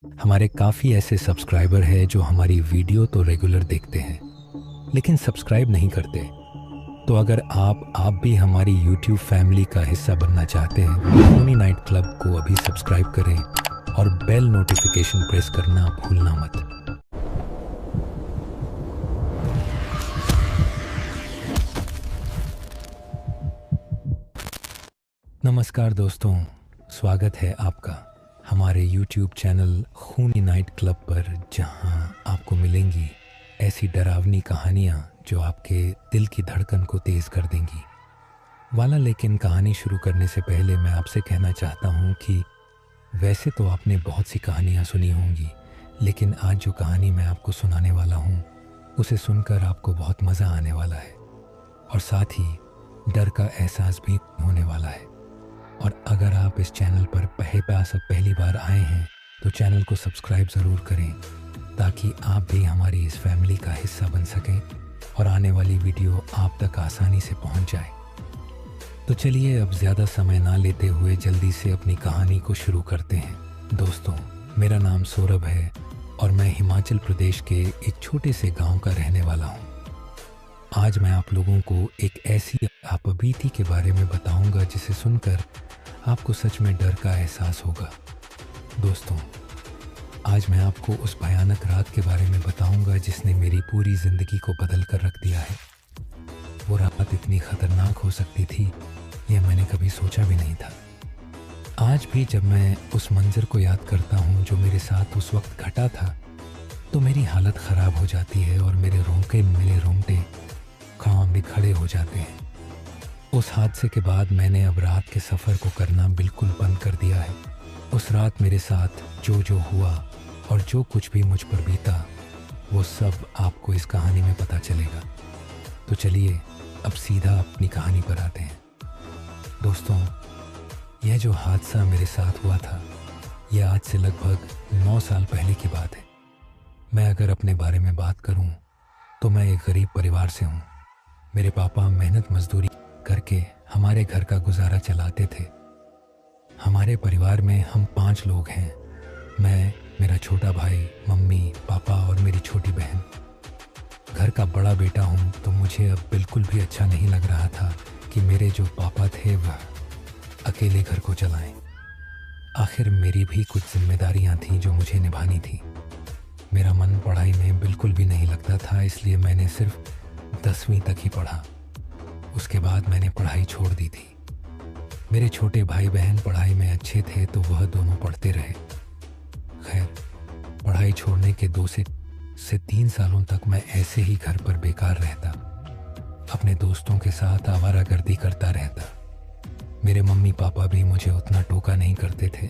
हमारे काफ़ी ऐसे सब्सक्राइबर हैं जो हमारी वीडियो तो रेगुलर देखते हैं लेकिन सब्सक्राइब नहीं करते। तो अगर आप भी हमारी यूट्यूब फैमिली का हिस्सा बनना चाहते हैं तो खूनी नाइट क्लब को अभी सब्सक्राइब करें और बेल नोटिफिकेशन प्रेस करना भूलना मत। नमस्कार दोस्तों, स्वागत है आपका हमारे यूट्यूब चैनल खूनी नाइट क्लब पर, जहां आपको मिलेंगी ऐसी डरावनी कहानियां जो आपके दिल की धड़कन को तेज़ कर देंगी वाला। लेकिन कहानी शुरू करने से पहले मैं आपसे कहना चाहता हूं कि वैसे तो आपने बहुत सी कहानियां सुनी होंगी, लेकिन आज जो कहानी मैं आपको सुनाने वाला हूं उसे सुनकर आपको बहुत मज़ा आने वाला है और साथ ही डर का एहसास भी होने वाला है। और अगर आप इस चैनल पर पहली बार आए हैं तो चैनल को सब्सक्राइब ज़रूर करें ताकि आप भी हमारी इस फैमिली का हिस्सा बन सकें और आने वाली वीडियो आप तक आसानी से पहुंच जाए। तो चलिए अब ज़्यादा समय ना लेते हुए जल्दी से अपनी कहानी को शुरू करते हैं। दोस्तों, मेरा नाम सौरभ है और मैं हिमाचल प्रदेश के एक छोटे से गाँव का रहने वाला हूँ। आज मैं आप लोगों को एक ऐसी आपबीती के बारे में बताऊंगा जिसे सुनकर आपको सच में डर का एहसास होगा। दोस्तों, आज मैं आपको उस भयानक रात के बारे में बताऊंगा जिसने मेरी पूरी ज़िंदगी को बदल कर रख दिया है। वो रात इतनी ख़तरनाक हो सकती थी यह मैंने कभी सोचा भी नहीं था। आज भी जब मैं उस मंज़र को याद करता हूँ जो मेरे साथ उस वक्त घटा था तो मेरी हालत ख़राब हो जाती है और मेरे रोंगटे खां भी खड़े हो जाते हैं। उस हादसे के बाद मैंने अब रात के सफ़र को करना बिल्कुल बंद कर दिया है। उस रात मेरे साथ जो हुआ और जो कुछ भी मुझ पर बीता वो सब आपको इस कहानी में पता चलेगा। तो चलिए अब सीधा अपनी कहानी पर आते हैं। दोस्तों, यह जो हादसा मेरे साथ हुआ था यह आज से लगभग 9 साल पहले की बात है। मैं अगर अपने बारे में बात करूं तो मैं एक गरीब परिवार से हूं। मेरे पापा मेहनत मजदूरी करके हमारे घर का गुजारा चलाते थे। हमारे परिवार में हम 5 लोग हैं। मैं, मेरा छोटा भाई, मम्मी, पापा और मेरी छोटी बहन। घर का बड़ा बेटा हूँ तो मुझे अब बिल्कुल भी अच्छा नहीं लग रहा था कि मेरे जो पापा थे वह अकेले घर को चलाएं। आखिर मेरी भी कुछ जिम्मेदारियाँ थीं जो मुझे निभानी थी। मेरा मन पढ़ाई में बिल्कुल भी नहीं लगता था, इसलिए मैंने सिर्फ 10वीं तक ही पढ़ा। उसके बाद मैंने पढ़ाई छोड़ दी थी। मेरे छोटे भाई बहन पढ़ाई में अच्छे थे तो वह दोनों पढ़ते रहे। खैर, पढ़ाई छोड़ने के 2 से 3 सालों तक मैं ऐसे ही घर पर बेकार रहता, अपने दोस्तों के साथ आवारागर्दी करता रहता। मेरे मम्मी पापा भी मुझे उतना टोका नहीं करते थे।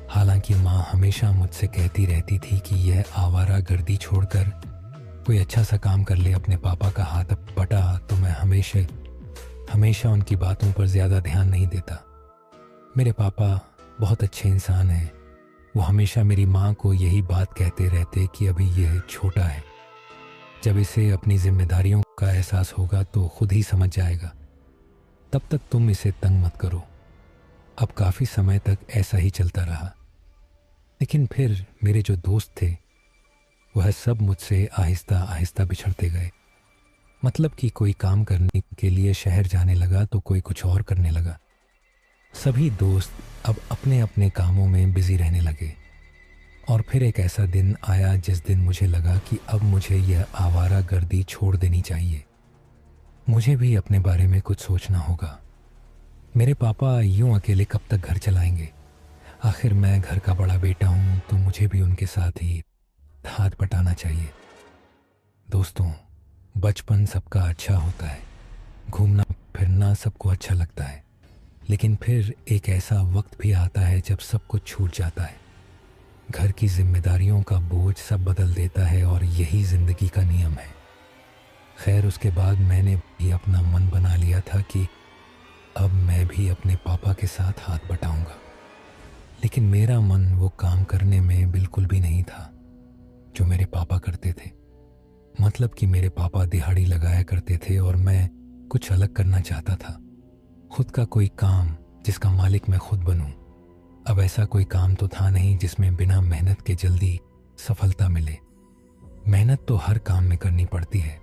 हालांकि माँ हमेशा मुझसे कहती रहती थी कि यह आवारागर्दी छोड़कर कोई अच्छा सा काम कर ले, अपने पापा का हाथ पटा। तो मैं हमेशा उनकी बातों पर ज़्यादा ध्यान नहीं देता। मेरे पापा बहुत अच्छे इंसान हैं। वो हमेशा मेरी माँ को यही बात कहते रहते कि अभी यह छोटा है, जब इसे अपनी जिम्मेदारियों का एहसास होगा तो खुद ही समझ जाएगा, तब तक तुम इसे तंग मत करो। अब काफ़ी समय तक ऐसा ही चलता रहा। लेकिन फिर मेरे जो दोस्त थे वह सब मुझसे आहिस्ता आहिस्ता बिछड़ते गए। मतलब कि कोई काम करने के लिए शहर जाने लगा तो कोई कुछ और करने लगा। सभी दोस्त अब अपने अपने कामों में बिजी रहने लगे। और फिर एक ऐसा दिन आया जिस दिन मुझे लगा कि अब मुझे यह आवारागर्दी छोड़ देनी चाहिए। मुझे भी अपने बारे में कुछ सोचना होगा। मेरे पापा यूं अकेले कब तक घर चलाएंगे? आखिर मैं घर का बड़ा बेटा हूं तो मुझे भी उनके साथ ही हाथ बटाना चाहिए। दोस्तों, बचपन सबका अच्छा होता है, घूमना फिरना सबको अच्छा लगता है, लेकिन फिर एक ऐसा वक्त भी आता है जब सब कुछ छूट जाता है। घर की जिम्मेदारियों का बोझ सब बदल देता है और यही ज़िंदगी का नियम है। खैर, उसके बाद मैंने भी अपना मन बना लिया था कि अब मैं भी अपने पापा के साथ हाथ बटाऊंगा। लेकिन मेरा मन वो काम करने में बिल्कुल भी नहीं था जो मेरे पापा करते थे। मतलब कि मेरे पापा दिहाड़ी लगाया करते थे और मैं कुछ अलग करना चाहता था। खुद का कोई काम जिसका मालिक मैं खुद बनूं। अब ऐसा कोई काम तो था नहीं जिसमें बिना मेहनत के जल्दी सफलता मिले। मेहनत तो हर काम में करनी पड़ती है।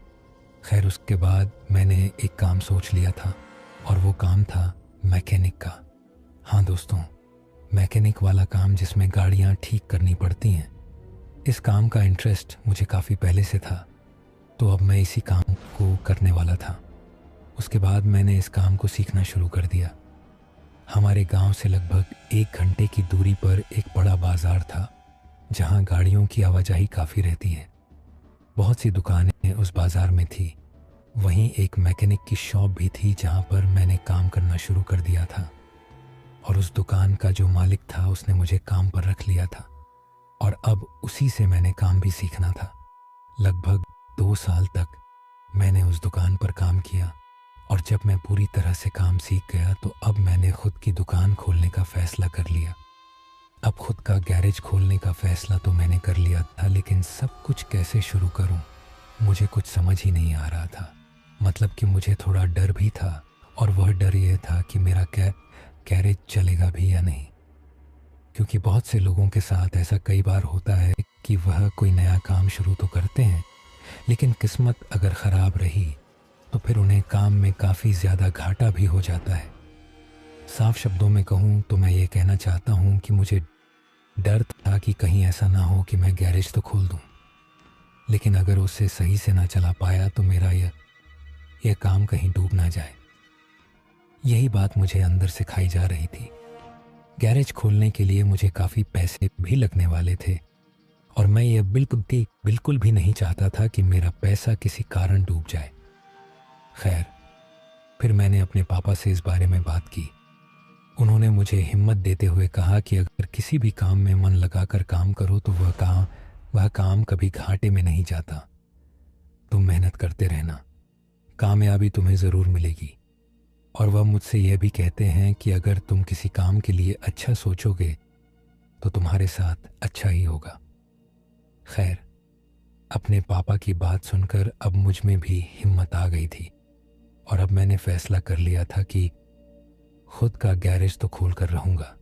खैर, उसके बाद मैंने एक काम सोच लिया था और वो काम था मैकेनिक का। हाँ दोस्तों, मैकेनिक वाला काम जिसमें गाड़ियाँ ठीक करनी पड़ती हैं। इस काम का इंटरेस्ट मुझे काफ़ी पहले से था, तो अब मैं इसी काम को करने वाला था। उसके बाद मैंने इस काम को सीखना शुरू कर दिया। हमारे गांव से लगभग 1 घंटे की दूरी पर एक बड़ा बाज़ार था जहां गाड़ियों की आवाजाही काफ़ी रहती है। बहुत सी दुकानें उस बाज़ार में थी। वहीं एक मैकेनिक की शॉप भी थी जहां पर मैंने काम करना शुरू कर दिया था। और उस दुकान का जो मालिक था उसने मुझे काम पर रख लिया था और अब उसी से मैंने काम भी सीखना था। लगभग 2 साल तक मैंने उस दुकान पर काम किया और जब मैं पूरी तरह से काम सीख गया तो अब मैंने खुद की दुकान खोलने का फ़ैसला कर लिया। अब खुद का गैरेज खोलने का फ़ैसला तो मैंने कर लिया था, लेकिन सब कुछ कैसे शुरू करूं, मुझे कुछ समझ ही नहीं आ रहा था। मतलब कि मुझे थोड़ा डर भी था और वह डर यह था कि मेरा गैरेज चलेगा भी या नहीं। क्योंकि बहुत से लोगों के साथ ऐसा कई बार होता है कि वह कोई नया काम शुरू तो करते हैं, लेकिन किस्मत अगर ख़राब रही तो फिर उन्हें काम में काफ़ी ज़्यादा घाटा भी हो जाता है। साफ शब्दों में कहूँ तो मैं ये कहना चाहता हूँ कि मुझे डर था कि कहीं ऐसा ना हो कि मैं गैरेज तो खोल दूँ, लेकिन अगर उससे सही से ना चला पाया तो मेरा यह काम कहीं डूब ना जाए। यही बात मुझे अंदर से खाई जा रही थी। गैरेज खोलने के लिए मुझे काफ़ी पैसे भी लगने वाले थे और मैं ये बिल्कुल भी नहीं चाहता था कि मेरा पैसा किसी कारण डूब जाए। खैर, फिर मैंने अपने पापा से इस बारे में बात की। उन्होंने मुझे हिम्मत देते हुए कहा कि अगर किसी भी काम में मन लगाकर काम करो तो वह काम कभी घाटे में नहीं जाता। तुम मेहनत करते रहना, कामयाबी तुम्हें ज़रूर मिलेगी। और वह मुझसे यह भी कहते हैं कि अगर तुम किसी काम के लिए अच्छा सोचोगे तो तुम्हारे साथ अच्छा ही होगा। खैर, अपने पापा की बात सुनकर अब मुझ में भी हिम्मत आ गई थी और अब मैंने फैसला कर लिया था कि खुद का गैरेज तो खोल कर रहूँगा।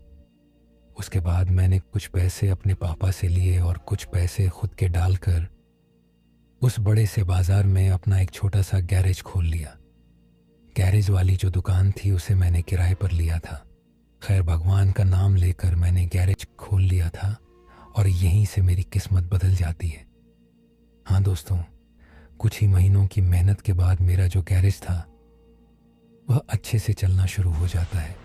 उसके बाद मैंने कुछ पैसे अपने पापा से लिए और कुछ पैसे खुद के डालकर उस बड़े से बाज़ार में अपना एक छोटा सा गैरेज खोल लिया। गैरेज वाली जो दुकान थी उसे मैंने किराए पर लिया था। खैर, भगवान का नाम लेकर मैंने गैरेज खोल लिया था और यहीं से मेरी किस्मत बदल जाती है। हाँ दोस्तों, कुछ ही महीनों की मेहनत के बाद मेरा जो गैरेज था वह अच्छे से चलना शुरू हो जाता है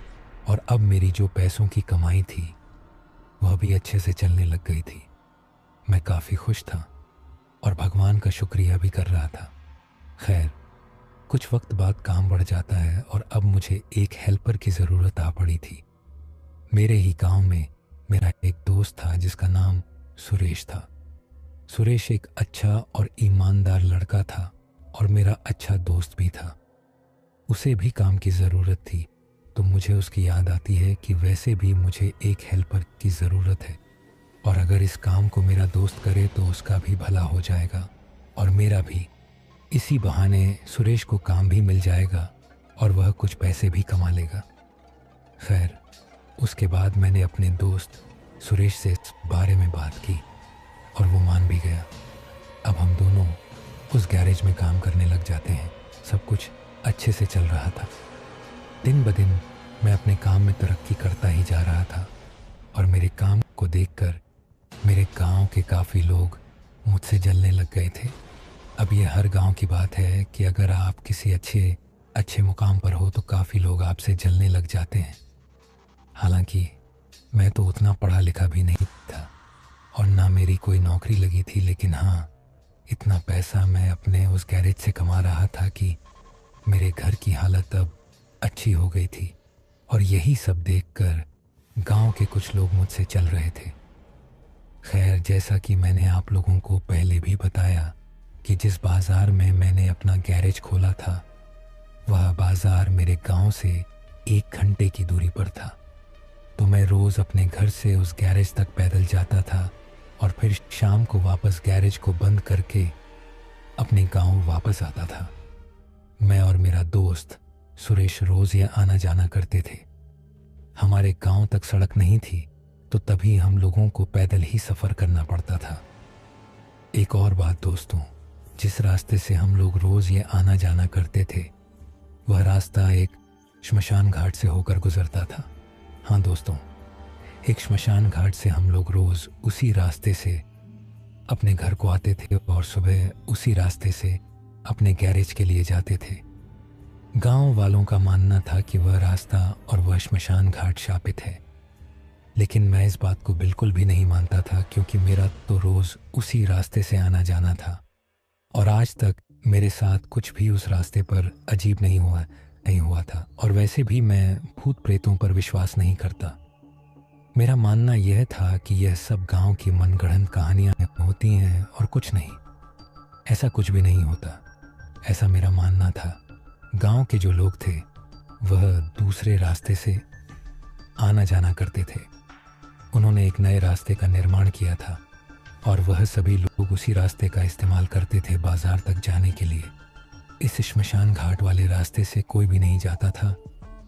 और अब मेरी जो पैसों की कमाई थी वह भी अच्छे से चलने लग गई थी। मैं काफ़ी खुश था और भगवान का शुक्रिया भी कर रहा था। खैर, कुछ वक्त बाद काम बढ़ जाता है और अब मुझे एक हेल्पर की ज़रूरत आ पड़ी थी। मेरे ही गांव में मेरा एक दोस्त था जिसका नाम सुरेश था। सुरेश एक अच्छा और ईमानदार लड़का था और मेरा अच्छा दोस्त भी था। उसे भी काम की ज़रूरत थी, तो मुझे उसकी याद आती है कि वैसे भी मुझे एक हेल्पर की ज़रूरत है और अगर इस काम को मेरा दोस्त करे तो उसका भी भला हो जाएगा और मेरा भी। इसी बहाने सुरेश को काम भी मिल जाएगा और वह कुछ पैसे भी कमा लेगा। खैर, उसके बाद मैंने अपने दोस्त सुरेश से इस बारे में बात की और वो मान भी गया। अब हम दोनों उस गैरेज में काम करने लग जाते हैं। सब कुछ अच्छे से चल रहा था। दिन ब दिन मैं अपने काम में तरक्की करता ही जा रहा था और मेरे काम को देखकर मेरे गांव के काफ़ी लोग मुझसे जलने लग गए थे। अब ये हर गांव की बात है कि अगर आप किसी अच्छे मुकाम पर हो तो काफ़ी लोग आपसे जलने लग जाते हैं। हालांकि मैं तो उतना पढ़ा लिखा भी नहीं था और ना मेरी कोई नौकरी लगी थी, लेकिन हाँ, इतना पैसा मैं अपने उस गैरेज से कमा रहा था कि मेरे घर की हालत अब अच्छी हो गई थी और यही सब देखकर गांव के कुछ लोग मुझसे चल रहे थे। खैर, जैसा कि मैंने आप लोगों को पहले भी बताया कि जिस बाज़ार में मैंने अपना गैरेज खोला था वह बाज़ार मेरे गांव से 1 घंटे की दूरी पर था। तो मैं रोज़ अपने घर से उस गैरेज तक पैदल जाता था और फिर शाम को वापस गैरेज को बंद करके अपने गांव वापस आता था। मैं और मेरा दोस्त सुरेश रोज़ यहाँ आना जाना करते थे। हमारे गांव तक सड़क नहीं थी, तो तभी हम लोगों को पैदल ही सफ़र करना पड़ता था। एक और बात दोस्तों, जिस रास्ते से हम लोग रोज़ ये आना जाना करते थे, वह रास्ता एक श्मशान घाट से होकर गुजरता था। हाँ दोस्तों, एक श्मशान घाट से हम लोग रोज़ उसी रास्ते से अपने घर को आते थे और सुबह उसी रास्ते से अपने गैरेज के लिए जाते थे। गांव वालों का मानना था कि वह रास्ता और वह श्मशान घाट शापित है, लेकिन मैं इस बात को बिल्कुल भी नहीं मानता था, क्योंकि मेरा तो रोज़ उसी रास्ते से आना जाना था और आज तक मेरे साथ कुछ भी उस रास्ते पर अजीब नहीं हुआ था। और वैसे भी मैं भूत प्रेतों पर विश्वास नहीं करता। मेरा मानना यह था कि यह सब गांव की मनगढ़ंत कहानियां होती हैं और कुछ नहीं। ऐसा कुछ भी नहीं होता, ऐसा मेरा मानना था। गांव के जो लोग थे वह दूसरे रास्ते से आना जाना करते थे। उन्होंने एक नए रास्ते का निर्माण किया था और वह सभी लोग उसी रास्ते का इस्तेमाल करते थे बाजार तक जाने के लिए। इस श्मशान घाट वाले रास्ते से कोई भी नहीं जाता था,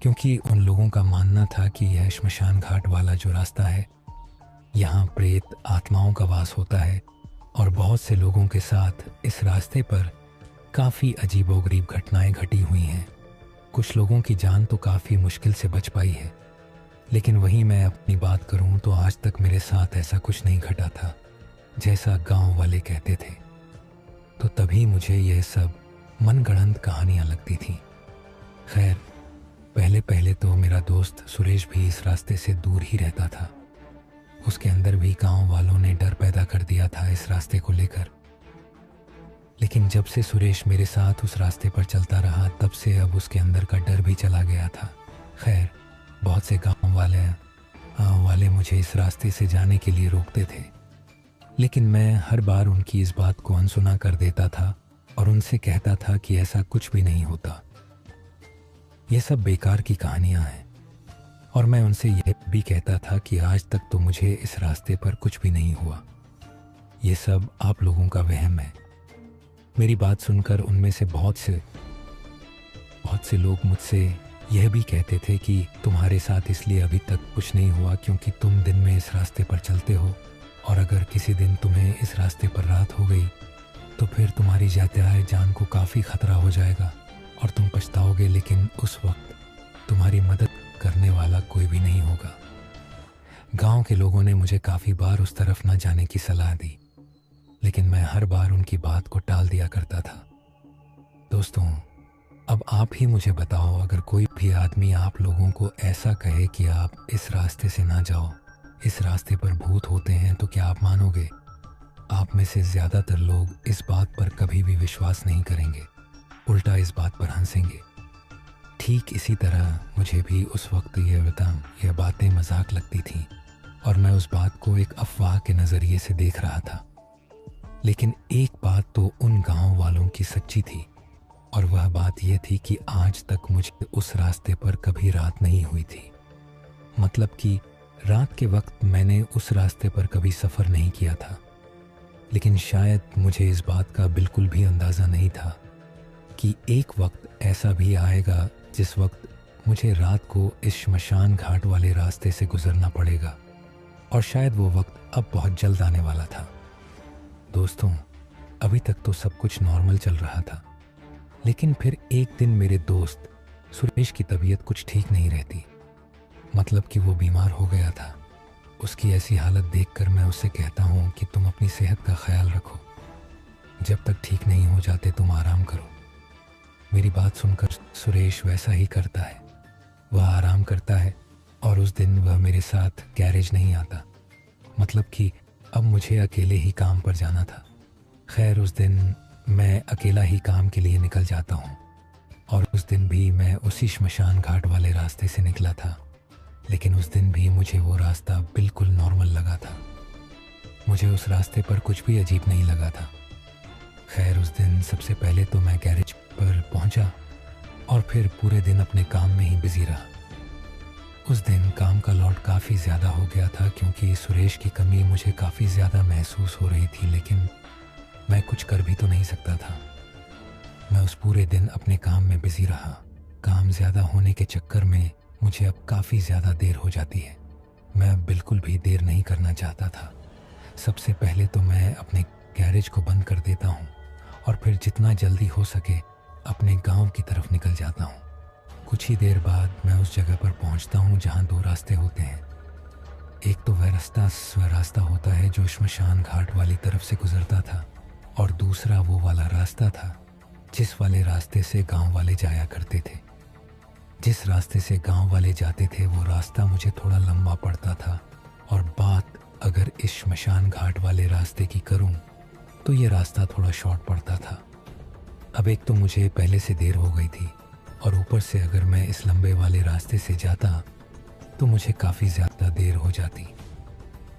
क्योंकि उन लोगों का मानना था कि यह श्मशान घाट वाला जो रास्ता है, यहाँ प्रेत आत्माओं का वास होता है और बहुत से लोगों के साथ इस रास्ते पर काफ़ी अजीबोगरीब घटनाएं घटी हुई हैं। कुछ लोगों की जान तो काफ़ी मुश्किल से बच पाई है, लेकिन वहीं मैं अपनी बात करूं तो आज तक मेरे साथ ऐसा कुछ नहीं घटा था जैसा गांव वाले कहते थे। तो तभी मुझे यह सब मनगढ़ंत कहानियां लगती थीं। खैर, पहले पहले तो मेरा दोस्त सुरेश भी इस रास्ते से दूर ही रहता था। उसके अंदर भी गांव वालों ने डर पैदा कर दिया था इस रास्ते को लेकर। लेकिन जब से सुरेश मेरे साथ उस रास्ते पर चलता रहा, तब से अब उसके अंदर का डर भी चला गया था। खैर, बहुत से गांव वाले मुझे इस रास्ते से जाने के लिए रोकते थे, लेकिन मैं हर बार उनकी इस बात को अनसुना कर देता था और उनसे कहता था कि ऐसा कुछ भी नहीं होता, ये सब बेकार की कहानियां हैं। और मैं उनसे यह भी कहता था कि आज तक तो मुझे इस रास्ते पर कुछ भी नहीं हुआ, ये सब आप लोगों का वहम है। मेरी बात सुनकर उनमें से बहुत से लोग मुझसे यह भी कहते थे कि तुम्हारे साथ इसलिए अभी तक कुछ नहीं हुआ क्योंकि तुम दिन में इस रास्ते पर चलते हो, और अगर किसी दिन तुम्हें इस रास्ते पर रात हो गई तो फिर तुम्हारी जाते जान को काफ़ी खतरा हो जाएगा और तुम पछताओगे, लेकिन उस वक्त तुम्हारी मदद करने वाला कोई भी नहीं होगा। गांव के लोगों ने मुझे काफ़ी बार उस तरफ न जाने की सलाह दी, लेकिन मैं हर बार उनकी बात को टाल दिया करता था। दोस्तों, अब आप ही मुझे बताओ, अगर कोई भी आदमी आप लोगों को ऐसा कहे कि आप इस रास्ते से ना जाओ, इस रास्ते पर भूत होते हैं, तो क्या आप मानोगे? आप में से ज़्यादातर लोग इस बात पर कभी भी विश्वास नहीं करेंगे, उल्टा इस बात पर हंसेंगे। ठीक इसी तरह मुझे भी उस वक्त यह बातें मजाक लगती थीं और मैं उस बात को एक अफवाह के नज़रिए से देख रहा था। लेकिन एक बात तो उन गांव वालों की सच्ची थी, और वह बात यह थी कि आज तक मुझे उस रास्ते पर कभी रात नहीं हुई थी। मतलब कि रात के वक्त मैंने उस रास्ते पर कभी सफ़र नहीं किया था। लेकिन शायद मुझे इस बात का बिल्कुल भी अंदाज़ा नहीं था कि एक वक्त ऐसा भी आएगा जिस वक्त मुझे रात को इस श्मशान घाट वाले रास्ते से गुजरना पड़ेगा, और शायद वो वक्त अब बहुत जल्द आने वाला था। दोस्तों, अभी तक तो सब कुछ नॉर्मल चल रहा था, लेकिन फिर एक दिन मेरे दोस्त सुरेश की तबीयत कुछ ठीक नहीं रहती। मतलब कि वो बीमार हो गया था। उसकी ऐसी हालत देखकर मैं उससे कहता हूँ कि तुम अपनी सेहत का ख्याल रखो, जब तक ठीक नहीं हो जाते तुम आराम करो। मेरी बात सुनकर सुरेश वैसा ही करता है, वह आराम करता है और उस दिन वह मेरे साथ गैरेज नहीं आता। मतलब कि अब मुझे अकेले ही काम पर जाना था। खैर, उस दिन मैं अकेला ही काम के लिए निकल जाता हूँ, और उस दिन भी मैं उसी श्मशान घाट वाले रास्ते से निकला था। लेकिन उस दिन भी मुझे वो रास्ता बिल्कुल नॉर्मल लगा था। मुझे उस रास्ते पर कुछ भी अजीब नहीं लगा था। खैर, उस दिन सबसे पहले तो मैं गैरेज पर पहुंचा और फिर पूरे दिन अपने काम में ही बिजी रहा। उस दिन काम का लोड काफ़ी ज़्यादा हो गया था, क्योंकि सुरेश की कमी मुझे काफ़ी ज़्यादा महसूस हो रही थी, लेकिन मैं कुछ कर भी तो नहीं सकता था। मैं उस पूरे दिन अपने काम में बिजी रहा। काम ज़्यादा होने के चक्कर में मुझे अब काफ़ी ज़्यादा देर हो जाती है। मैं अब बिल्कुल भी देर नहीं करना चाहता था। सबसे पहले तो मैं अपने गैरेज को बंद कर देता हूँ और फिर जितना जल्दी हो सके अपने गांव की तरफ निकल जाता हूँ। कुछ ही देर बाद मैं उस जगह पर पहुँचता हूँ जहाँ दो रास्ते होते हैं। एक तो वह रास्ता होता है जो श्मशान घाट वाली तरफ से गुजरता था, और दूसरा वो वाला रास्ता था जिस वाले रास्ते से गांव वाले जाया करते थे। जिस रास्ते से गांव वाले जाते थे वो रास्ता मुझे थोड़ा लंबा पड़ता था, और बात अगर इस श्मशान घाट वाले रास्ते की करूं तो ये रास्ता थोड़ा शॉर्ट पड़ता था। अब एक तो मुझे पहले से देर हो गई थी, और ऊपर से अगर मैं इस लंबे वाले रास्ते से जाता तो मुझे काफ़ी ज़्यादा देर हो जाती।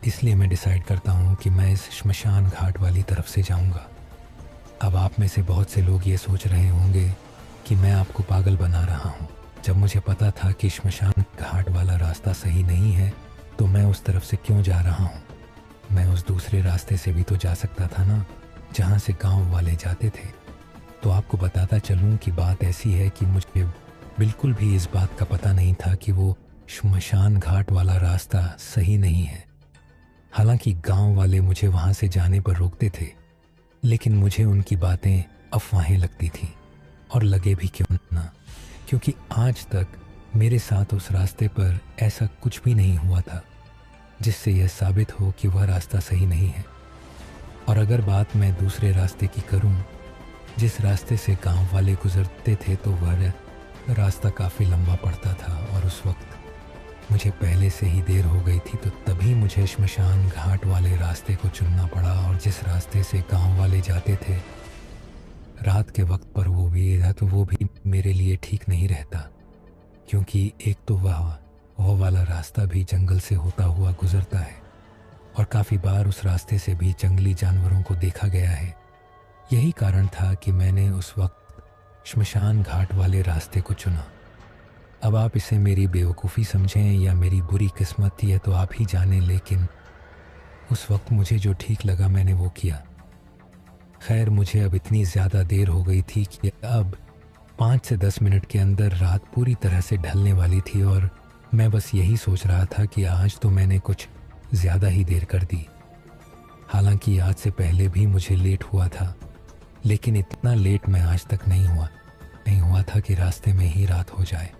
इसलिए मैं डिसाइड करता हूँ कि मैं इस श्मशान घाट वाली तरफ से जाऊँगा। अब आप में से बहुत से लोग ये सोच रहे होंगे कि मैं आपको पागल बना रहा हूँ। जब मुझे पता था कि श्मशान घाट वाला रास्ता सही नहीं है तो मैं उस तरफ से क्यों जा रहा हूँ। मैं उस दूसरे रास्ते से भी तो जा सकता था ना, जहाँ से गांव वाले जाते थे। तो आपको बताता चलूँ कि बात ऐसी है कि मुझे बिल्कुल भी इस बात का पता नहीं था कि वो श्मशान घाट वाला रास्ता सही नहीं है। हालांकि गांव वाले मुझे वहाँ से जाने पर रोकते थे, लेकिन मुझे उनकी बातें अफवाहें लगती थीं, और लगे भी क्यों ना, क्योंकि आज तक मेरे साथ उस रास्ते पर ऐसा कुछ भी नहीं हुआ था जिससे यह साबित हो कि वह रास्ता सही नहीं है। और अगर बात मैं दूसरे रास्ते की करूं, जिस रास्ते से गांव वाले गुजरते थे, तो वह रास्ता काफ़ी लंबा पड़ता था, और उस वक्त मुझे पहले से ही देर हो गई थी। तो तभी मुझे श्मशान घाट वाले रास्ते को चुनना पड़ा, और जिस रास्ते से गांव वाले जाते थे रात के वक्त पर वो भी मेरे लिए ठीक नहीं रहता, क्योंकि एक तो वह वाला रास्ता भी जंगल से होता हुआ गुजरता है, और काफ़ी बार उस रास्ते से भी जंगली जानवरों को देखा गया है। यही कारण था कि मैंने उस वक्त श्मशान घाट वाले रास्ते को चुना। अब आप इसे मेरी बेवकूफ़ी समझें या मेरी बुरी किस्मत, ये तो आप ही जानें, लेकिन उस वक्त मुझे जो ठीक लगा मैंने वो किया। खैर, मुझे अब इतनी ज़्यादा देर हो गई थी कि अब 5 से 10 मिनट के अंदर रात पूरी तरह से ढलने वाली थी, और मैं बस यही सोच रहा था कि आज तो मैंने कुछ ज़्यादा ही देर कर दी। हालांकि आज से पहले भी मुझे लेट हुआ था, लेकिन इतना लेट मैं आज तक नहीं हुआ था कि रास्ते में ही रात हो जाए।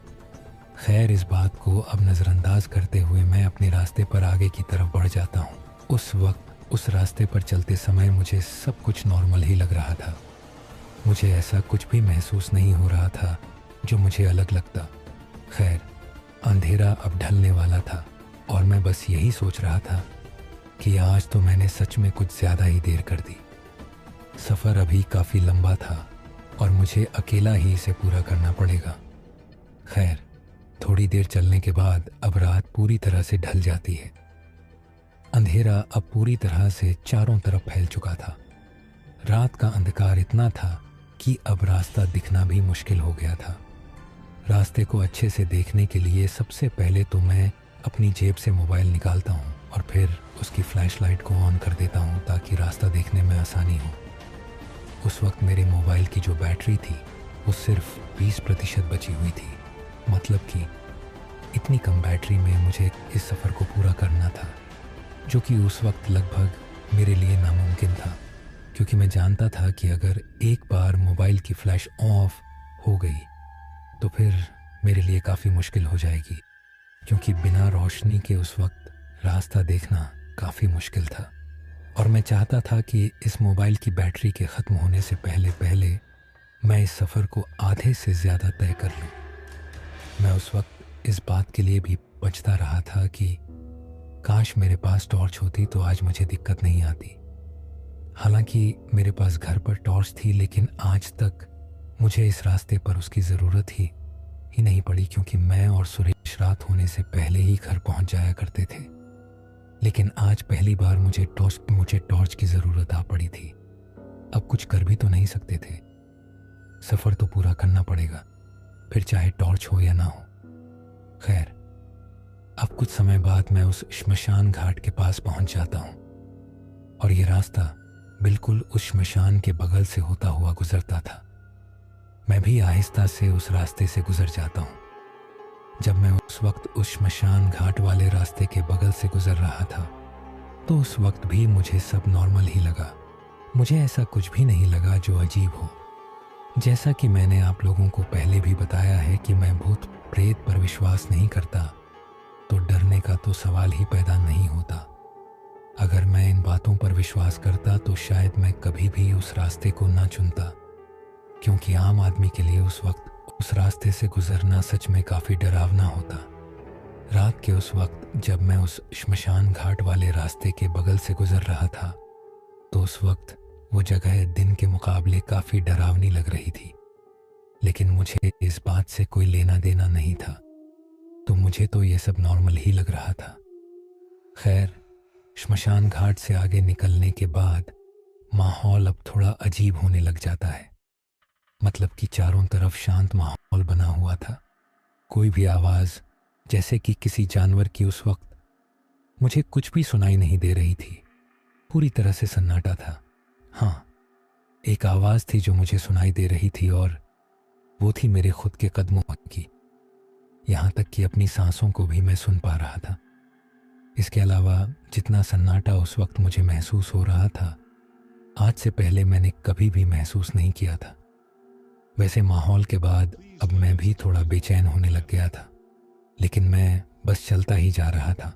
खैर, इस बात को अब नज़रअंदाज करते हुए मैं अपने रास्ते पर आगे की तरफ बढ़ जाता हूँ। उस वक्त उस रास्ते पर चलते समय मुझे सब कुछ नॉर्मल ही लग रहा था। मुझे ऐसा कुछ भी महसूस नहीं हो रहा था जो मुझे अलग लगता। खैर, अंधेरा अब ढलने वाला था, और मैं बस यही सोच रहा था कि आज तो मैंने सच में कुछ ज़्यादा ही देर कर दी। सफ़र अभी काफ़ी लंबा था, और मुझे अकेला ही इसे पूरा करना पड़ेगा। खैर, थोड़ी देर चलने के बाद अब रात पूरी तरह से ढल जाती है। अंधेरा अब पूरी तरह से चारों तरफ फैल चुका था। रात का अंधकार इतना था कि अब रास्ता दिखना भी मुश्किल हो गया था। रास्ते को अच्छे से देखने के लिए सबसे पहले तो मैं अपनी जेब से मोबाइल निकालता हूँ, और फिर उसकी फ्लैशलाइट को ऑन कर देता हूँ ताकि रास्ता देखने में आसानी हो। उस वक्त मेरे मोबाइल की जो बैटरी थी वो सिर्फ 20% बची हुई थी। मतलब कि इतनी कम बैटरी में मुझे इस सफ़र को पूरा करना था, जो कि उस वक्त लगभग मेरे लिए नामुमकिन था, क्योंकि मैं जानता था कि अगर एक बार मोबाइल की फ्लैश ऑफ हो गई तो फिर मेरे लिए काफ़ी मुश्किल हो जाएगी, क्योंकि बिना रोशनी के उस वक्त रास्ता देखना काफ़ी मुश्किल था। और मैं चाहता था कि इस मोबाइल की बैटरी के ख़त्म होने से पहले मैं इस सफ़र को आधे से ज़्यादा तय कर लूँ। मैं उस वक्त इस बात के लिए भी बचता रहा था कि काश मेरे पास टॉर्च होती तो आज मुझे दिक्कत नहीं आती। हालांकि मेरे पास घर पर टॉर्च थी, लेकिन आज तक मुझे इस रास्ते पर उसकी ज़रूरत ही नहीं पड़ी, क्योंकि मैं और सुरेश रात होने से पहले ही घर पहुंच जाया करते थे। लेकिन आज पहली बार मुझे टॉर्च की ज़रूरत आ पड़ी थी। अब कुछ कर भी तो नहीं सकते थे, सफ़र तो पूरा करना पड़ेगा, फिर चाहे टॉर्च हो या ना हो। खैर, अब कुछ समय बाद मैं उस श्मशान घाट के पास पहुंच जाता हूं, और ये रास्ता बिल्कुल उस श्मशान के बगल से होता हुआ गुजरता था। मैं भी आहिस्ता से उस रास्ते से गुजर जाता हूं। जब मैं उस वक्त उस श्मशान घाट वाले रास्ते के बगल से गुजर रहा था तो उस वक्त भी मुझे सब नॉर्मल ही लगा। मुझे ऐसा कुछ भी नहीं लगा जो अजीब हो। जैसा कि मैंने आप लोगों को पहले भी बताया है कि मैं भूत प्रेत पर विश्वास नहीं करता, तो डरने का तो सवाल ही पैदा नहीं होता। अगर मैं इन बातों पर विश्वास करता तो शायद मैं कभी भी उस रास्ते को ना चुनता, क्योंकि आम आदमी के लिए उस वक्त उस रास्ते से गुजरना सच में काफ़ी डरावना होता। रात के उस वक्त जब मैं उस श्मशान घाट वाले रास्ते के बगल से गुजर रहा था तो उस वक्त वो जगह दिन के मुकाबले काफ़ी डरावनी लग रही थी, लेकिन मुझे इस बात से कोई लेना देना नहीं था, तो मुझे तो ये सब नॉर्मल ही लग रहा था। खैर, श्मशान घाट से आगे निकलने के बाद माहौल अब थोड़ा अजीब होने लग जाता है। मतलब कि चारों तरफ शांत माहौल बना हुआ था। कोई भी आवाज़ जैसे कि किसी जानवर की उस वक्त मुझे कुछ भी सुनाई नहीं दे रही थी। पूरी तरह से सन्नाटा था। हाँ, एक आवाज़ थी जो मुझे सुनाई दे रही थी और वो थी मेरे खुद के कदमों की। यहाँ तक कि अपनी सांसों को भी मैं सुन पा रहा था। इसके अलावा जितना सन्नाटा उस वक्त मुझे महसूस हो रहा था, आज से पहले मैंने कभी भी महसूस नहीं किया था। वैसे माहौल के बाद अब मैं भी थोड़ा बेचैन होने लग गया था, लेकिन मैं बस चलता ही जा रहा था।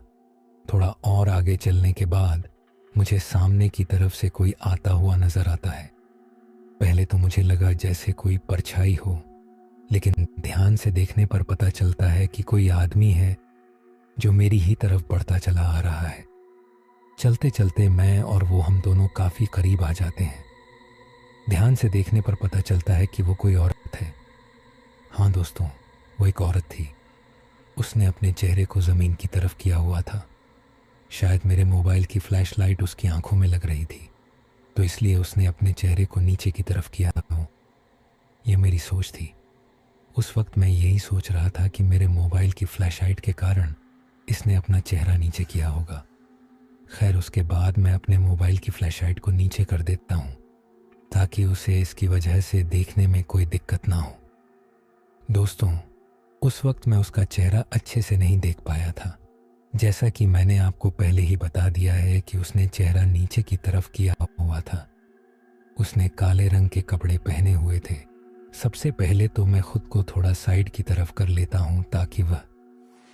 थोड़ा और आगे चलने के बाद मुझे सामने की तरफ से कोई आता हुआ नजर आता है। पहले तो मुझे लगा जैसे कोई परछाई हो, लेकिन ध्यान से देखने पर पता चलता है कि कोई आदमी है जो मेरी ही तरफ बढ़ता चला आ रहा है। चलते चलते मैं और वो हम दोनों काफ़ी करीब आ जाते हैं। ध्यान से देखने पर पता चलता है कि वो कोई औरत है। हाँ दोस्तों, वो एक औरत थी। उसने अपने चेहरे को ज़मीन की तरफ किया हुआ था। शायद मेरे मोबाइल की फ्लैशलाइट उसकी आंखों में लग रही थी, तो इसलिए उसने अपने चेहरे को नीचे की तरफ किया हो। यह मेरी सोच थी। उस वक्त मैं यही सोच रहा था कि मेरे मोबाइल की फ्लैशलाइट के कारण इसने अपना चेहरा नीचे किया होगा। खैर, उसके बाद मैं अपने मोबाइल की फ्लैशलाइट को नीचे कर देता हूँ ताकि उसे इसकी वजह से देखने में कोई दिक्कत ना हो। दोस्तों, उस वक्त मैं उसका चेहरा अच्छे से नहीं देख पाया था। जैसा कि मैंने आपको पहले ही बता दिया है कि उसने चेहरा नीचे की तरफ किया हुआ था। उसने काले रंग के कपड़े पहने हुए थे। सबसे पहले तो मैं खुद को थोड़ा साइड की तरफ कर लेता हूँ ताकि वह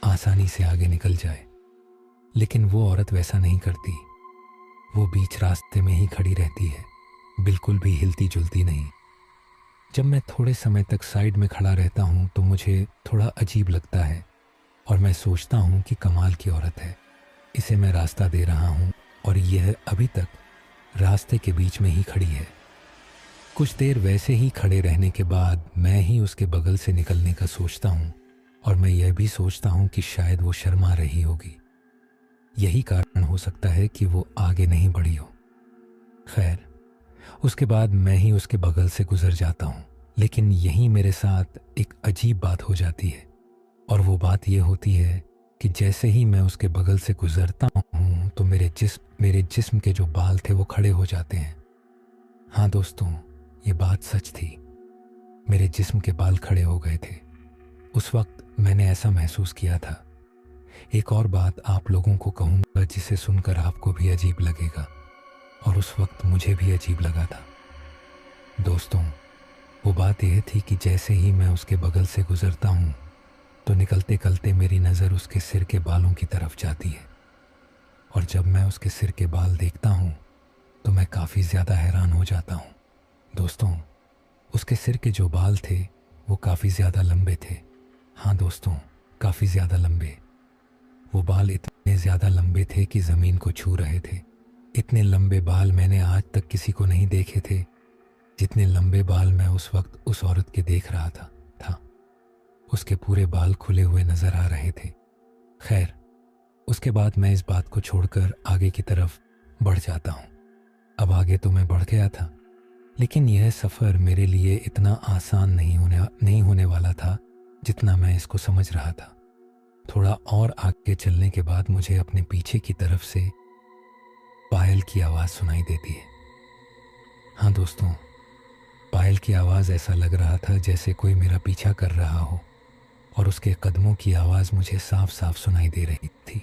आसानी से आगे निकल जाए, लेकिन वो औरत वैसा नहीं करती। वो बीच रास्ते में ही खड़ी रहती है, बिल्कुल भी हिलती जुलती नहीं। जब मैं थोड़े समय तक साइड में खड़ा रहता हूँ तो मुझे थोड़ा अजीब लगता है और मैं सोचता हूँ कि कमाल की औरत है, इसे मैं रास्ता दे रहा हूँ और यह अभी तक रास्ते के बीच में ही खड़ी है। कुछ देर वैसे ही खड़े रहने के बाद मैं ही उसके बगल से निकलने का सोचता हूँ और मैं यह भी सोचता हूँ कि शायद वो शर्मा रही होगी। यही कारण हो सकता है कि वो आगे नहीं बढ़ी हो। खैर, उसके बाद मैं ही उसके बगल से गुजर जाता हूँ, लेकिन यहीं मेरे साथ एक अजीब बात हो जाती है और वो बात ये होती है कि जैसे ही मैं उसके बगल से गुजरता हूँ तो मेरे जिस्म के जो बाल थे वो खड़े हो जाते हैं। हाँ दोस्तों, ये बात सच थी। मेरे जिस्म के बाल खड़े हो गए थे। उस वक्त मैंने ऐसा महसूस किया था। एक और बात आप लोगों को कहूँगा जिसे सुनकर आपको भी अजीब लगेगा, और उस वक्त मुझे भी अजीब लगा था। दोस्तों, वो बात यह थी कि जैसे ही मैं उसके बगल से गुजरता हूँ तो निकलते निकलते मेरी नज़र उसके सिर के बालों की तरफ जाती है, और जब मैं उसके सिर के बाल देखता हूँ तो मैं काफ़ी ज़्यादा हैरान हो जाता हूँ। दोस्तों, उसके सिर के जो बाल थे वो काफ़ी ज़्यादा लंबे थे। हाँ दोस्तों, काफ़ी ज़्यादा लंबे। वो बाल इतने ज़्यादा लंबे थे कि ज़मीन को छू रहे थे। इतने लंबे बाल मैंने आज तक किसी को नहीं देखे थे जितने लंबे बाल मैं उस वक्त उस औरत के देख रहा था। उसके पूरे बाल खुले हुए नजर आ रहे थे। खैर, उसके बाद मैं इस बात को छोड़कर आगे की तरफ बढ़ जाता हूँ। अब आगे तो मैं बढ़ गया था, लेकिन यह सफ़र मेरे लिए इतना आसान नहीं होने वाला था जितना मैं इसको समझ रहा था। थोड़ा और आगे चलने के बाद मुझे अपने पीछे की तरफ से पायल की आवाज़ सुनाई देती है। हाँ दोस्तों, पायल की आवाज़ ऐसा लग रहा था जैसे कोई मेरा पीछा कर रहा हो और उसके कदमों की आवाज़ मुझे साफ साफ सुनाई दे रही थी।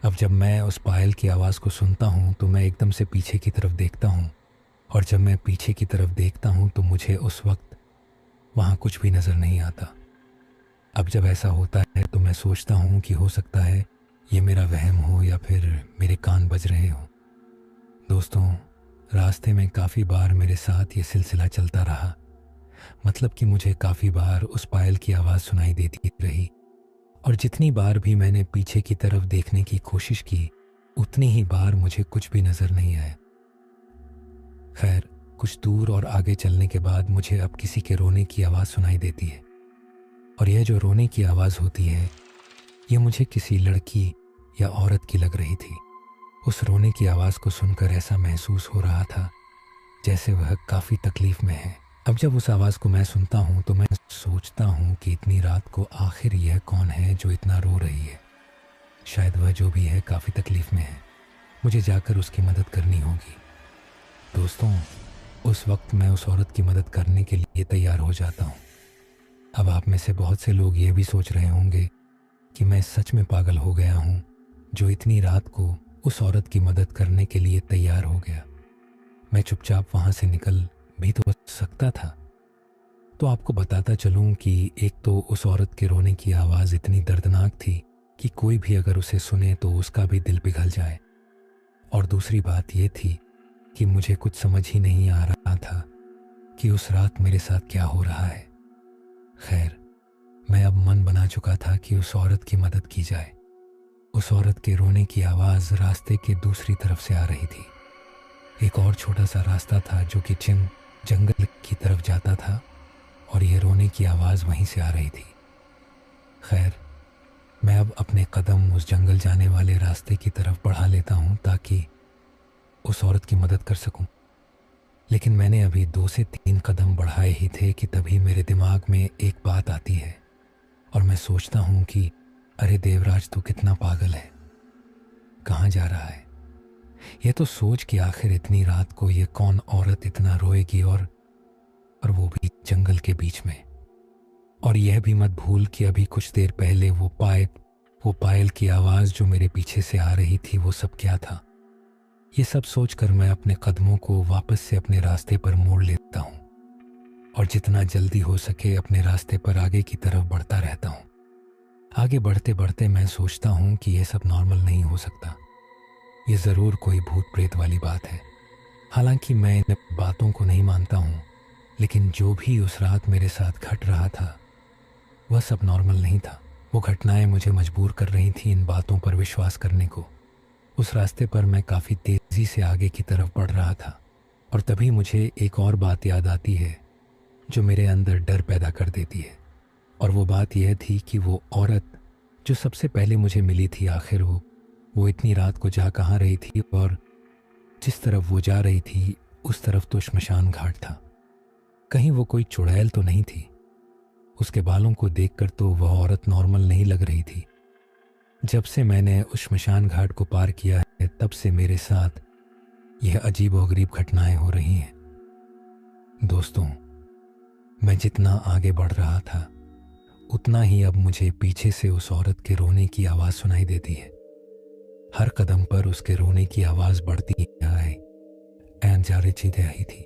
अब जब मैं उस पायल की आवाज़ को सुनता हूँ तो मैं एकदम से पीछे की तरफ देखता हूँ, और जब मैं पीछे की तरफ देखता हूँ तो मुझे उस वक्त वहाँ कुछ भी नज़र नहीं आता। अब जब ऐसा होता है तो मैं सोचता हूँ कि हो सकता है ये मेरा वहम हो या फिर मेरे कान बज रहे हो। दोस्तों, रास्ते में काफ़ी बार मेरे साथ ये सिलसिला चलता रहा। मतलब कि मुझे काफ़ी बार उस पायल की आवाज़ सुनाई देती रही, और जितनी बार भी मैंने पीछे की तरफ देखने की कोशिश की उतनी ही बार मुझे कुछ भी नज़र नहीं आया। खैर, कुछ दूर और आगे चलने के बाद मुझे अब किसी के रोने की आवाज़ सुनाई देती है, और यह जो रोने की आवाज़ होती है ये मुझे किसी लड़की या औरत की लग रही थी। उस रोने की आवाज़ को सुनकर ऐसा महसूस हो रहा था जैसे वह काफ़ी तकलीफ़ में है। अब जब उस आवाज़ को मैं सुनता हूँ तो मैं सोचता हूँ कि इतनी रात को आखिर यह कौन है जो इतना रो रही है। शायद वह जो भी है काफ़ी तकलीफ़ में है, मुझे जाकर उसकी मदद करनी होगी। दोस्तों, उस वक्त मैं उस औरत की मदद करने के लिए तैयार हो जाता हूँ। अब आप में से बहुत से लोग ये भी सोच रहे होंगे कि मैं सच में पागल हो गया हूँ जो इतनी रात को उस औरत की मदद करने के लिए तैयार हो गया। मैं चुपचाप वहाँ से निकल भी तो सकता था। तो आपको बताता चलूँ कि एक तो उस औरत के रोने की आवाज़ इतनी दर्दनाक थी कि कोई भी अगर उसे सुने तो उसका भी दिल पिघल जाए, और दूसरी बात यह थी कि मुझे कुछ समझ ही नहीं आ रहा था कि उस रात मेरे साथ क्या हो रहा है। खैर, मैं अब मन बना चुका था कि उस औरत की मदद की जाए। उस औरत के रोने की आवाज़ रास्ते के दूसरी तरफ से आ रही थी। एक और छोटा सा रास्ता था जो कि जंगल की तरफ जाता था, और ये रोने की आवाज़ वहीं से आ रही थी। खैर, मैं अब अपने कदम उस जंगल जाने वाले रास्ते की तरफ बढ़ा लेता हूँ ताकि उस औरत की मदद कर सकूं। लेकिन मैंने अभी 2 से 3 कदम बढ़ाए ही थे कि तभी मेरे दिमाग में एक बात आती है, और मैं सोचता हूँ कि अरे देवराज, तू कितना पागल है, कहाँ जा रहा है। ये तो सोच कि आखिर इतनी रात को ये कौन औरत इतना रोएगी, और वो भी जंगल के बीच में। और यह भी मत भूल कि अभी कुछ देर पहले वो पायल की आवाज़ जो मेरे पीछे से आ रही थी, वो सब क्या था। ये सब सोचकर मैं अपने कदमों को वापस से अपने रास्ते पर मोड़ लेता हूँ, और जितना जल्दी हो सके अपने रास्ते पर आगे की तरफ बढ़ता रहता हूँ। आगे बढ़ते बढ़ते मैं सोचता हूँ कि यह सब नॉर्मल नहीं हो सकता, ये ज़रूर कोई भूत प्रेत वाली बात है। हालांकि मैं इन बातों को नहीं मानता हूँ, लेकिन जो भी उस रात मेरे साथ घट रहा था वह सब नॉर्मल नहीं था। वो घटनाएं मुझे मजबूर कर रही थी इन बातों पर विश्वास करने को। उस रास्ते पर मैं काफ़ी तेज़ी से आगे की तरफ बढ़ रहा था, और तभी मुझे एक और बात याद आती है जो मेरे अंदर डर पैदा कर देती है। और वो बात यह थी कि वो औरत जो सबसे पहले मुझे मिली थी, आखिर वो इतनी रात को जा कहाँ रही थी, और जिस तरफ वो जा रही थी उस तरफ तो श्मशान घाट था। कहीं वो कोई चुड़ैल तो नहीं थी। उसके बालों को देखकर तो वह औरत नॉर्मल नहीं लग रही थी। जब से मैंने उस श्मशान घाट को पार किया है तब से मेरे साथ यह अजीब और गरीब घटनाएं हो रही हैं। दोस्तों, मैं जितना आगे बढ़ रहा था उतना ही अब मुझे पीछे से उस औरत के रोने की आवाज़ सुनाई देती है। हर कदम पर उसके रोने की आवाज़ बढ़ती जा रही थी,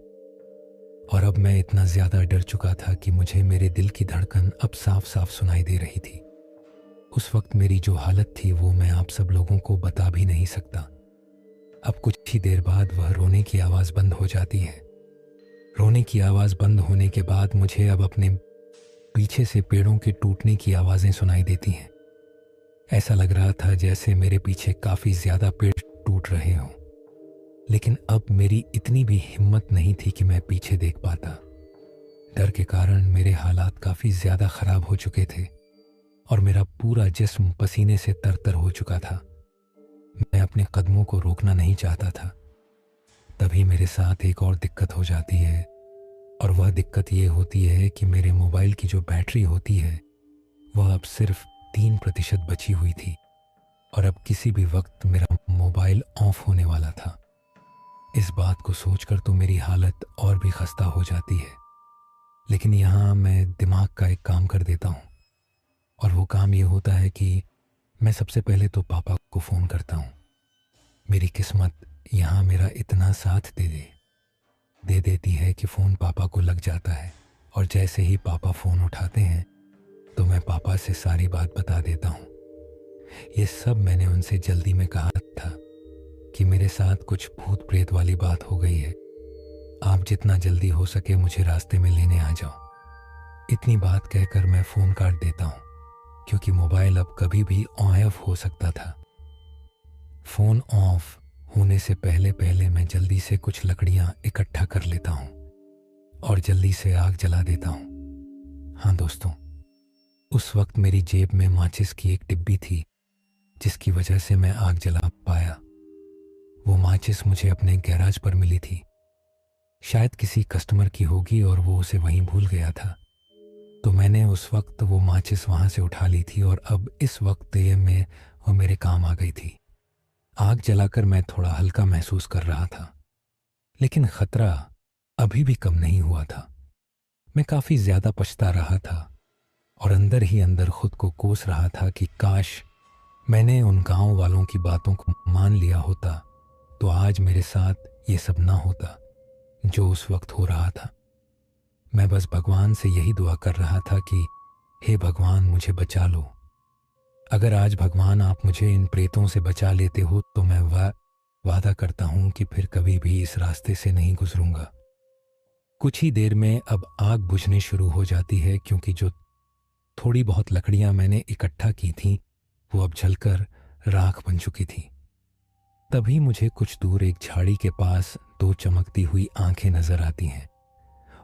और अब मैं इतना ज़्यादा डर चुका था कि मुझे मेरे दिल की धड़कन अब साफ साफ सुनाई दे रही थी। उस वक्त मेरी जो हालत थी वो मैं आप सब लोगों को बता भी नहीं सकता। अब कुछ ही देर बाद वह रोने की आवाज़ बंद हो जाती है। रोने की आवाज़ बंद होने के बाद मुझे अब अपने पीछे से पेड़ों के टूटने की आवाज़ें सुनाई देती हैं। ऐसा लग रहा था जैसे मेरे पीछे काफ़ी ज़्यादा पेड़ टूट रहे हों, लेकिन अब मेरी इतनी भी हिम्मत नहीं थी कि मैं पीछे देख पाता। डर के कारण मेरे हालात काफ़ी ज़्यादा ख़राब हो चुके थे, और मेरा पूरा जिस्म पसीने से तरतर हो चुका था। मैं अपने कदमों को रोकना नहीं चाहता था। तभी मेरे साथ एक और दिक्कत हो जाती है, और वह दिक्कत ये होती है कि मेरे मोबाइल की जो बैटरी होती है वह अब सिर्फ 3% बची हुई थी, और अब किसी भी वक्त मेरा मोबाइल ऑफ होने वाला था। इस बात को सोचकर तो मेरी हालत और भी खस्ता हो जाती है, लेकिन यहाँ मैं दिमाग का एक काम कर देता हूँ। और वो काम ये होता है कि मैं सबसे पहले तो पापा को फ़ोन करता हूँ। मेरी किस्मत यहाँ मेरा इतना साथ दे देती है कि फ़ोन पापा को लग जाता है, और जैसे ही पापा फ़ोन उठाते हैं तो मैं पापा से सारी बात बता देता हूँ। ये सब मैंने उनसे जल्दी में कहा था कि मेरे साथ कुछ भूत प्रेत वाली बात हो गई है, आप जितना जल्दी हो सके मुझे रास्ते में लेने आ जाओ। इतनी बात कहकर मैं फ़ोन काट देता हूँ, क्योंकि मोबाइल अब कभी भी ऑफ हो सकता था। फ़ोन ऑफ होने से पहले पहले मैं जल्दी से कुछ लकड़ियाँ इकट्ठा कर लेता हूँ और जल्दी से आग जला देता हूँ। हाँ दोस्तों, उस वक्त मेरी जेब में माचिस की एक डिब्बी थी, जिसकी वजह से मैं आग जला पाया। वो माचिस मुझे अपने गैराज पर मिली थी। शायद किसी कस्टमर की होगी और वो उसे वहीं भूल गया था, तो मैंने उस वक्त वो माचिस वहाँ से उठा ली थी और अब इस वक्त ये वो मेरे काम आ गई थी। आग जलाकर मैं थोड़ा हल्का महसूस कर रहा था, लेकिन खतरा अभी भी कम नहीं हुआ था। मैं काफ़ी ज़्यादा पछता रहा था और अंदर ही अंदर खुद को कोस रहा था कि काश मैंने उन गांव वालों की बातों को मान लिया होता तो आज मेरे साथ ये सब ना होता जो उस वक्त हो रहा था। मैं बस भगवान से यही दुआ कर रहा था कि हे भगवान, मुझे बचा लो। अगर आज भगवान आप मुझे इन प्रेतों से बचा लेते हो तो मैं वादा करता हूं कि फिर कभी भी इस रास्ते से नहीं गुजरूंगा। कुछ ही देर में अब आग बुझने शुरू हो जाती है, क्योंकि जो थोड़ी बहुत लकड़ियां मैंने इकट्ठा की थीं वो अब जलकर राख बन चुकी थी। तभी मुझे कुछ दूर एक झाड़ी के पास दो चमकती हुई आंखें नजर आती हैं।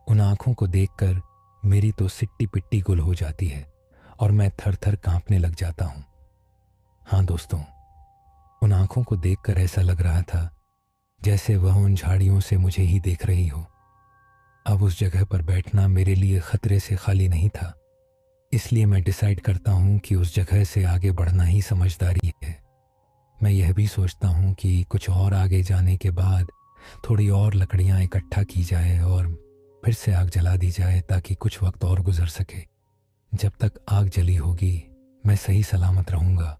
उन आंखों को देखकर मेरी तो सिट्टी पिट्टी गुल हो जाती है और मैं थर थर कांपने लग जाता हूं। हाँ दोस्तों, उन आंखों को देखकर ऐसा लग रहा था जैसे वह उन झाड़ियों से मुझे ही देख रही हो। अब उस जगह पर बैठना मेरे लिए खतरे से खाली नहीं था, इसलिए मैं डिसाइड करता हूं कि उस जगह से आगे बढ़ना ही समझदारी है। मैं यह भी सोचता हूं कि कुछ और आगे जाने के बाद थोड़ी और लकड़ियां इकट्ठा की जाए और फिर से आग जला दी जाए, ताकि कुछ वक्त और गुजर सके। जब तक आग जली होगी मैं सही सलामत रहूंगा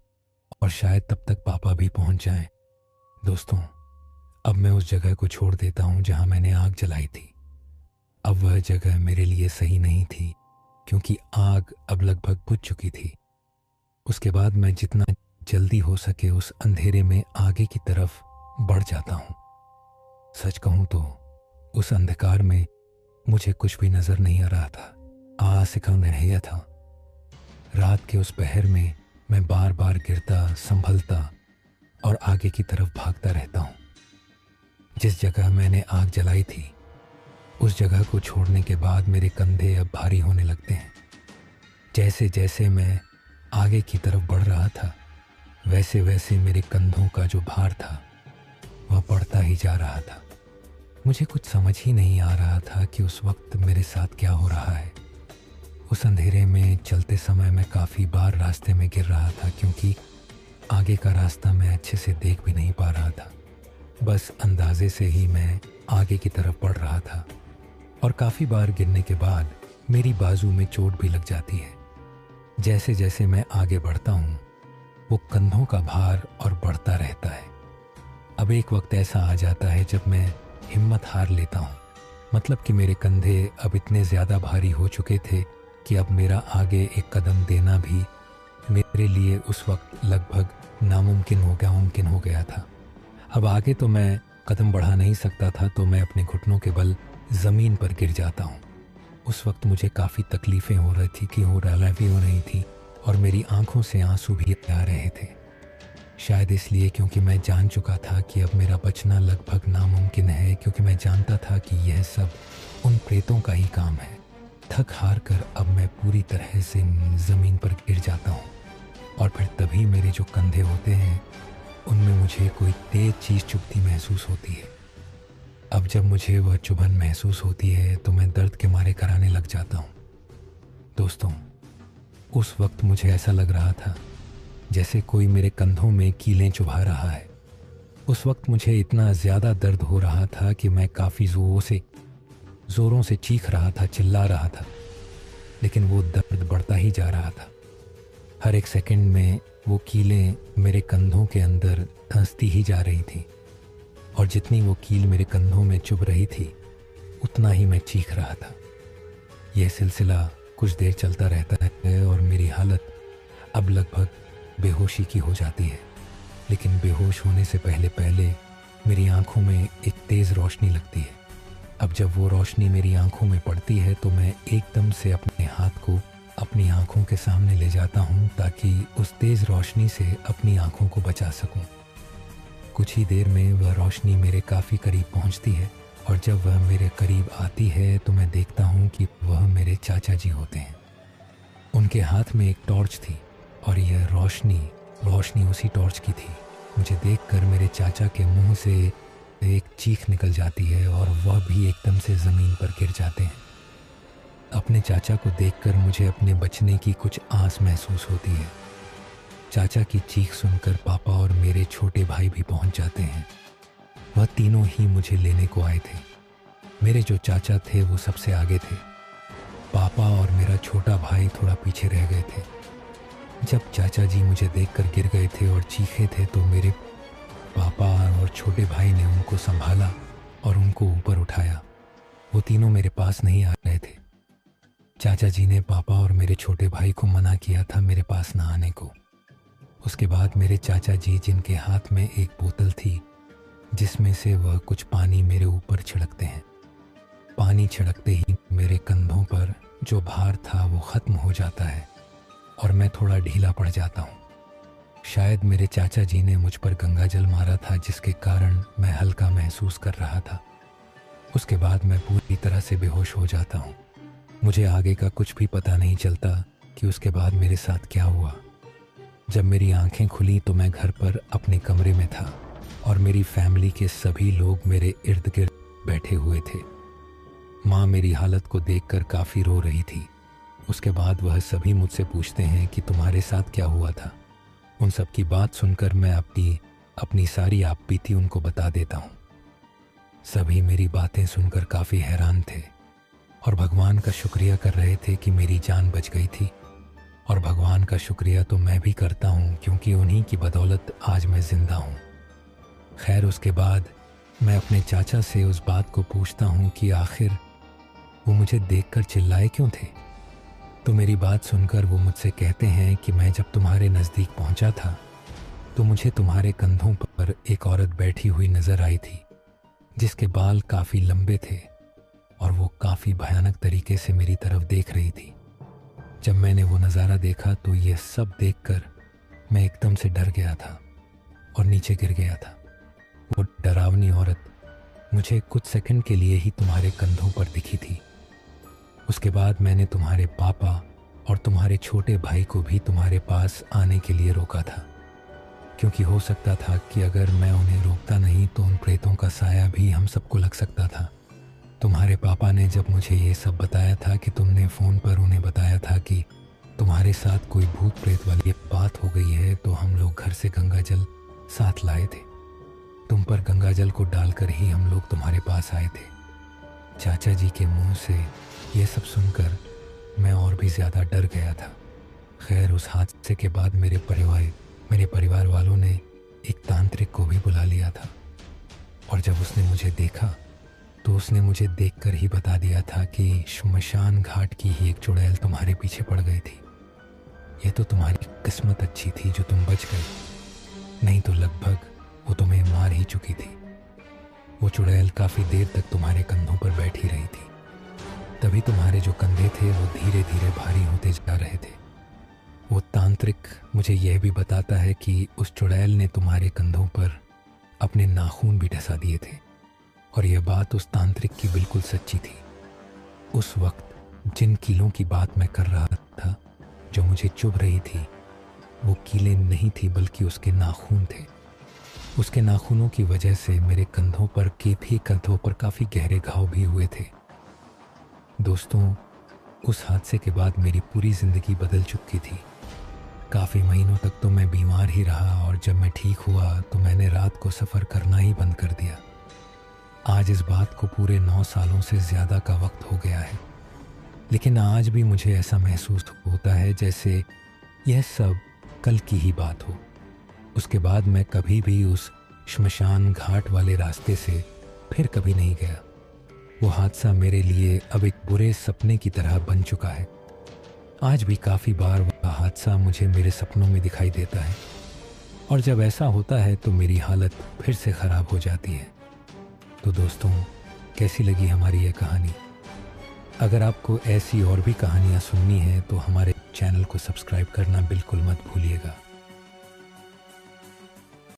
और शायद तब तक पापा भी पहुंच जाएं। दोस्तों, अब मैं उस जगह को छोड़ देता हूं जहां मैंने आग जलाई थी। अब वह जगह मेरे लिए सही नहीं थी, क्योंकि आग अब लगभग बुझ चुकी थी। उसके बाद मैं जितना जल्दी हो सके उस अंधेरे में आगे की तरफ बढ़ जाता हूं। सच कहूं तो उस अंधकार में मुझे कुछ भी नजर नहीं आ रहा था। सिखा नहीं था। रात के उस पहर में मैं बार बार गिरता, संभलता और आगे की तरफ भागता रहता हूं। जिस जगह मैंने आग जलाई थी उस जगह को छोड़ने के बाद मेरे कंधे अब भारी होने लगते हैं। जैसे जैसे मैं आगे की तरफ बढ़ रहा था वैसे वैसे मेरे कंधों का जो भार था वह बढ़ता ही जा रहा था। मुझे कुछ समझ ही नहीं आ रहा था कि उस वक्त मेरे साथ क्या हो रहा है। उस अंधेरे में चलते समय मैं काफ़ी बार रास्ते में गिर रहा था, क्योंकि आगे का रास्ता मैं अच्छे से देख भी नहीं पा रहा था। बस अंदाजे से ही मैं आगे की तरफ बढ़ रहा था और काफ़ी बार गिरने के बाद मेरी बाजू में चोट भी लग जाती है। जैसे जैसे मैं आगे बढ़ता हूँ वो कंधों का भार और बढ़ता रहता है। अब एक वक्त ऐसा आ जाता है जब मैं हिम्मत हार लेता हूँ, मतलब कि मेरे कंधे अब इतने ज़्यादा भारी हो चुके थे कि अब मेरा आगे एक कदम देना भी मेरे लिए उस वक्त लगभग नामुमकिन हो गया था। अब आगे तो मैं कदम बढ़ा नहीं सकता था, तो मैं अपने घुटनों के बल ज़मीन पर गिर जाता हूँ। उस वक्त मुझे काफ़ी तकलीफ़ें हो रही थी और मेरी आंखों से आंसू भी आ रहे थे। शायद इसलिए क्योंकि मैं जान चुका था कि अब मेरा बचना लगभग नामुमकिन है, क्योंकि मैं जानता था कि यह सब उन प्रेतों का ही काम है। थक हार कर अब मैं पूरी तरह से ज़मीन पर गिर जाता हूँ और फिर तभी मेरे जो कंधे होते हैं उनमें मुझे कोई तेज चीज़ चुभती महसूस होती है। अब जब मुझे वह चुभन महसूस होती है तो मैं दर्द के मारे कराने लग जाता हूँ। दोस्तों, उस वक्त मुझे ऐसा लग रहा था जैसे कोई मेरे कंधों में कीलें चुभा रहा है। उस वक्त मुझे इतना ज़्यादा दर्द हो रहा था कि मैं काफ़ी ज़ोरों से चीख रहा था, चिल्ला रहा था, लेकिन वो दर्द बढ़ता ही जा रहा था। हर एक सेकंड में वो कीलें मेरे कंधों के अंदर धंसती ही जा रही थी, और जितनी वो कील मेरे कंधों में चुभ रही थी उतना ही मैं चीख रहा था। यह सिलसिला कुछ देर चलता रहता है और मेरी हालत अब लगभग बेहोशी की हो जाती है। लेकिन बेहोश होने से पहले पहले मेरी आंखों में एक तेज़ रोशनी लगती है। अब जब वो रोशनी मेरी आंखों में पड़ती है तो मैं एकदम से अपने हाथ को अपनी आंखों के सामने ले जाता हूँ ताकि उस तेज़ रोशनी से अपनी आंखों को बचा सकूँ। कुछ ही देर में वह रोशनी मेरे काफ़ी करीब पहुँचती है, और जब वह मेरे करीब आती है तो मैं देखता हूँ कि वह मेरे चाचा जी होते हैं। उनके हाथ में एक टॉर्च थी और यह रोशनी उसी टॉर्च की थी। मुझे देखकर मेरे चाचा के मुंह से एक चीख निकल जाती है और वह भी एकदम से ज़मीन पर गिर जाते हैं। अपने चाचा को देखकर मुझे अपने बचने की कुछ आस महसूस होती है। चाचा की चीख सुनकर पापा और मेरे छोटे भाई भी पहुंच जाते हैं। वह तीनों ही मुझे लेने को आए थे। मेरे जो चाचा थे वो सबसे आगे थे। पापा और मेरा छोटा भाई थोड़ा पीछे रह गए थे। जब चाचा जी मुझे देखकर गिर गए थे और चीखे थे तो मेरे पापा और छोटे भाई ने उनको संभाला और उनको ऊपर उठाया। वो तीनों मेरे पास नहीं आ रहे थे। चाचा जी ने पापा और मेरे छोटे भाई को मना किया था मेरे पास ना आने को। उसके बाद मेरे चाचा जी, जिनके हाथ में एक बोतल थी जिसमें से वह कुछ पानी मेरे ऊपर छिड़कते हैं, पानी छिड़कते ही मेरे कंधों पर जो भार था वो ख़त्म हो जाता है और मैं थोड़ा ढीला पड़ जाता हूँ। शायद मेरे चाचा जी ने मुझ पर गंगाजल मारा था जिसके कारण मैं हल्का महसूस कर रहा था। उसके बाद मैं पूरी तरह से बेहोश हो जाता हूँ। मुझे आगे का कुछ भी पता नहीं चलता कि उसके बाद मेरे साथ क्या हुआ। जब मेरी आंखें खुली तो मैं घर पर अपने कमरे में था और मेरी फैमिली के सभी लोग मेरे इर्द गिर्द बैठे हुए थे। माँ मेरी हालत को देखकर काफ़ी रो रही थी। उसके बाद वह सभी मुझसे पूछते हैं कि तुम्हारे साथ क्या हुआ था। उन सब की बात सुनकर मैं अपनी सारी आपबीती उनको बता देता हूँ। सभी मेरी बातें सुनकर काफ़ी हैरान थे और भगवान का शुक्रिया कर रहे थे कि मेरी जान बच गई थी। और भगवान का शुक्रिया तो मैं भी करता हूँ क्योंकि उन्हीं की बदौलत आज मैं ज़िंदा हूँ। खैर, उसके बाद मैं अपने चाचा से उस बात को पूछता हूँ कि आखिर वो मुझे देखकर चिल्लाए क्यों थे। तो मेरी बात सुनकर वो मुझसे कहते हैं कि मैं जब तुम्हारे नज़दीक पहुँचा था तो मुझे तुम्हारे कंधों पर एक औरत बैठी हुई नज़र आई थी जिसके बाल काफ़ी लंबे थे और वो काफ़ी भयानक तरीके से मेरी तरफ देख रही थी। जब मैंने वो नज़ारा देखा तो ये सब देखकर मैं एकदम से डर गया था और नीचे गिर गया था। वो डरावनी औरत मुझे कुछ सेकंड के लिए ही तुम्हारे कंधों पर दिखी थी। उसके बाद मैंने तुम्हारे पापा और तुम्हारे छोटे भाई को भी तुम्हारे पास आने के लिए रोका था, क्योंकि हो सकता था कि अगर मैं उन्हें रोकता नहीं तो उन प्रेतों का साया भी हम सबको लग सकता था। तुम्हारे पापा ने जब मुझे ये सब बताया था कि तुमने फ़ोन पर उन्हें बताया था कि तुम्हारे साथ कोई भूत प्रेत वाली बात हो गई है, तो हम लोग घर से गंगाजल साथ लाए थे। तुम पर गंगाजल को डालकर ही हम लोग तुम्हारे पास आए थे। चाचा जी के मुंह से ये सब सुनकर मैं और भी ज़्यादा डर गया था। खैर, उस हादसे के बाद मेरे परिवार वालों ने एक तांत्रिक को भी बुला लिया था और जब उसने मुझे देखा तो उसने मुझे देखकर ही बता दिया था कि श्मशान घाट की ही एक चुड़ैल तुम्हारे पीछे पड़ गई थी। ये तो तुम्हारी किस्मत अच्छी थी जो तुम बच गए, नहीं तो लगभग वो तुम्हें मार ही चुकी थी। वो चुड़ैल काफ़ी देर तक तुम्हारे कंधों पर बैठी रही थी, तभी तुम्हारे जो कंधे थे वो धीरे धीरे भारी होते जा रहे थे। वो तांत्रिक मुझे यह भी बताता है कि उस चुड़ैल ने तुम्हारे कंधों पर अपने नाखून भी डसा दिए थे और यह बात उस तांत्रिक की बिल्कुल सच्ची थी। उस वक्त जिन कीलों की बात मैं कर रहा था जो मुझे चुभ रही थी, वो कीलें नहीं थी बल्कि उसके नाखून थे। उसके नाखूनों की वजह से मेरे कंधों पर काफ़ी गहरे घाव भी हुए थे। दोस्तों, उस हादसे के बाद मेरी पूरी ज़िंदगी बदल चुकी थी। काफ़ी महीनों तक तो मैं बीमार ही रहा और जब मैं ठीक हुआ तो मैंने रात को सफ़र करना ही बंद कर दिया। आज इस बात को पूरे 9 सालों से ज़्यादा का वक्त हो गया है, लेकिन आज भी मुझे ऐसा महसूस होता है जैसे यह सब कल की ही बात हो। उसके बाद मैं कभी भी उस श्मशान घाट वाले रास्ते से फिर कभी नहीं गया। वो हादसा मेरे लिए अब एक बुरे सपने की तरह बन चुका है। आज भी काफ़ी बार वह हादसा मुझे मेरे सपनों में दिखाई देता है, और जब ऐसा होता है तो मेरी हालत फिर से ख़राब हो जाती है। तो दोस्तों, कैसी लगी हमारी यह कहानी? अगर आपको ऐसी और भी कहानियाँ सुननी हैं तो हमारे चैनल को सब्सक्राइब करना बिल्कुल मत भूलिएगा।